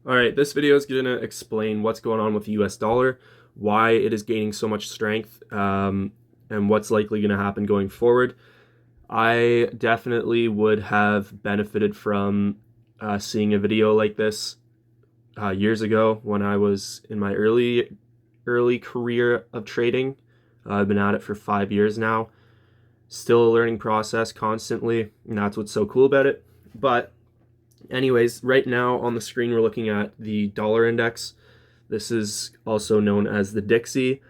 All right, this video is going to explain what's going on with the US dollar, why it is gaining so much strength, and what's likely going to happen going forward. I definitely would have benefited from seeing a video like this years ago when I was in my early career of trading. I've been at it for 5 years now. Still a learning process constantly, and that's what's so cool about it. But anyways, right now on the screen, we're looking at the dollar index. This is also known as the Dixie.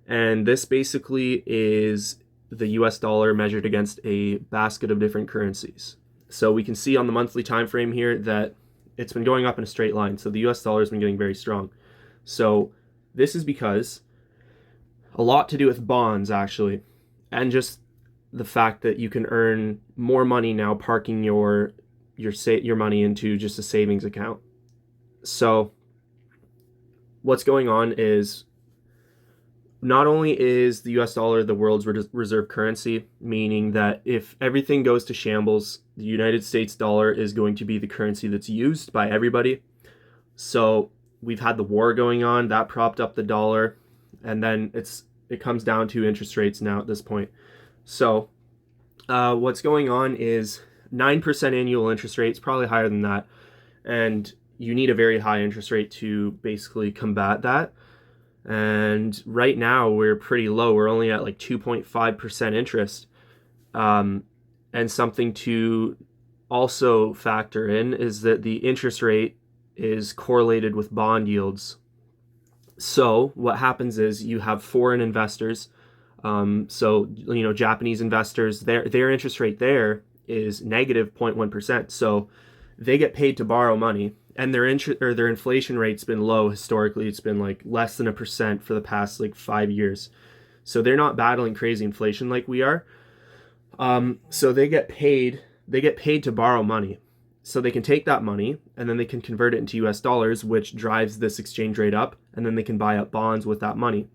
And this basically is the US dollar measured against a basket of different currencies. So we can see on the monthly time frame here that it's been going up in a straight line. So the US dollar has been getting very strong. So this is because a lot to do with bonds, actually, and just the fact that you can earn more money now parking your money into just a savings account. So what's going on is not only is the US dollar the world's reserve currency, meaning that if everything goes to shambles, the United States dollar is going to be the currency that's used by everybody. So we've had the war going on, that propped up the dollar, and then it comes down to interest rates now at this point. So what's going on is 9% annual interest rates, probably higher than that. And you need a very high interest rate to basically combat that. And right now we're pretty low. We're only at like 2.5% interest. And something to also factor in is that the interest rate is correlated with bond yields. So what happens is you have foreign investors. Japanese investors, their interest rate there is negative 0.1%. So they get paid to borrow money, and their inflation rate's been low historically. It's been like less than 1% for the past like 5 years. So they're not battling crazy inflation like we are. So they get paid to borrow money. So they can take that money and then they can convert it into US dollars, which drives this exchange rate up, and then they can buy up bonds with that money.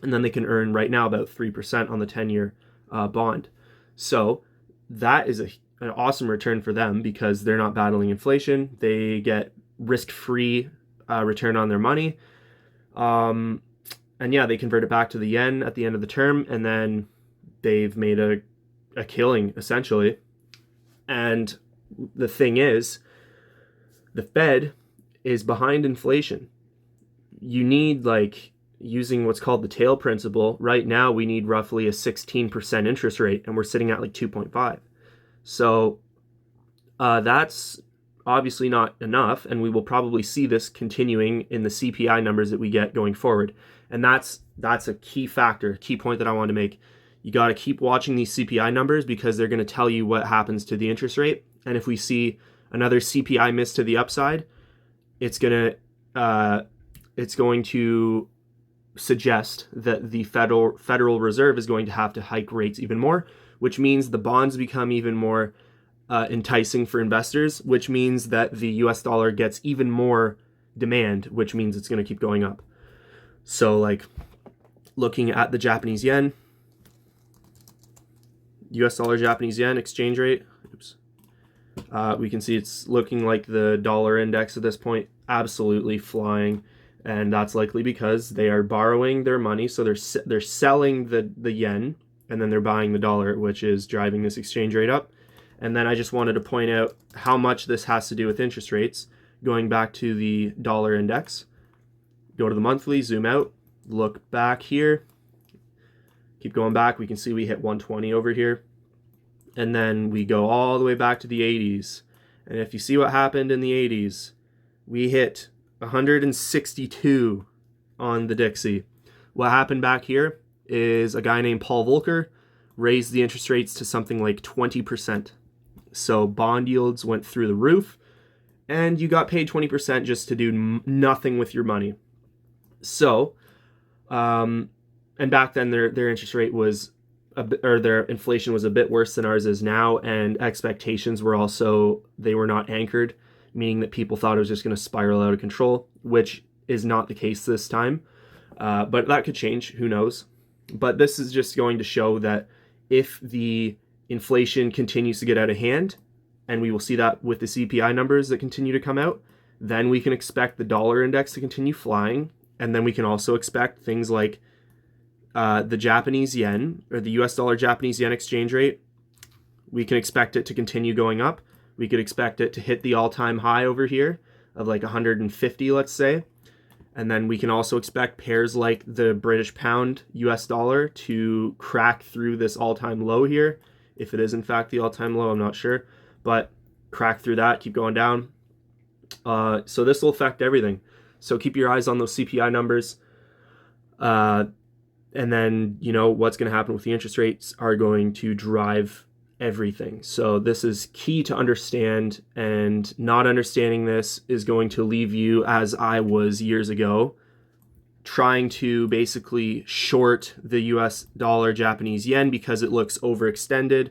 And then they can earn right now about 3% on the 10-year bond. So that is an awesome return for them because they're not battling inflation. They get risk-free return on their money. And yeah, they convert it back to the yen at the end of the term, and then they've made a killing, essentially. And the thing is, the Fed is behind inflation. You need, like, using what's called the tail principle, right now we need roughly a 16% interest rate, and we're sitting at like 2.5. So that's obviously not enough, and we will probably see this continuing in the CPI numbers that we get going forward. And that's a key factor, key point that I want to make. You got to keep watching these CPI numbers because they're going to tell you what happens to the interest rate. And if we see another CPI miss to the upside, it's going to suggest that the Federal Reserve is going to have to hike rates even more, which means the bonds become even more enticing for investors, which means that the US dollar gets even more demand, which means it's going to keep going up. So, like, looking at the Japanese yen, US dollar Japanese yen exchange rate, we can see it's looking like the dollar index at this point, absolutely flying. And that's likely because they are borrowing their money, so they're selling the yen, and then they're buying the dollar, which is driving this exchange rate up. And then I just wanted to point out how much this has to do with interest rates. Going back to the dollar index, go to the monthly, zoom out, look back here, keep going back, we can see we hit 120 over here. And then we go all the way back to the 80s. And if you see what happened in the 80s, we hit 162 on the Dixie. What happened back here is a guy named Paul Volcker raised the interest rates to something like 20%. So bond yields went through the roof, and you got paid 20% just to do nothing with your money. So, and back then their interest rate was their inflation was a bit worse than ours is now, and expectations were also, they were not anchored, meaning that people thought it was just going to spiral out of control, which is not the case this time. But that could change, who knows. But this is just going to show that if the inflation continues to get out of hand, and we will see that with the CPI numbers that continue to come out, then we can expect the dollar index to continue flying. And then we can also expect things like the Japanese yen, or the US dollar Japanese yen exchange rate. We can expect it to continue going up. We could expect it to hit the all-time high over here of like 150, let's say. And then we can also expect pairs like the British pound, US dollar, to crack through this all-time low here. If it is in fact the all-time low, I'm not sure. But crack through that, keep going down. So this will affect everything. So keep your eyes on those CPI numbers. And then, you know, what's going to happen with the interest rates are going to drive everything. So this is key to understand, and not understanding this is going to leave you, as I was years ago, trying to basically short the US dollar Japanese yen because it looks overextended.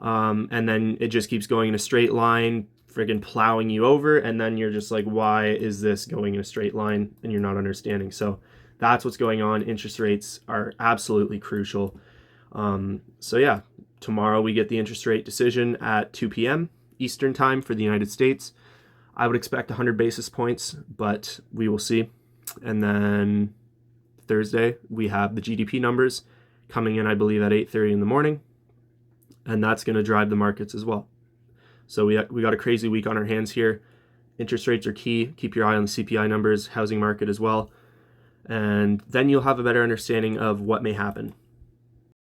And then it just keeps going in a straight line, friggin' plowing you over. And then you're just like, why is this going in a straight line? And you're not understanding. So that's what's going on. Interest rates are absolutely crucial. So yeah, tomorrow we get the interest rate decision at 2 p.m. Eastern time for the United States. I would expect 100 basis points, but we will see. And then Thursday, we have the GDP numbers coming in, I believe, at 8:30 in the morning. And that's going to drive the markets as well. So we got a crazy week on our hands here. Interest rates are key. Keep your eye on the CPI numbers, housing market as well. And then you'll have a better understanding of what may happen.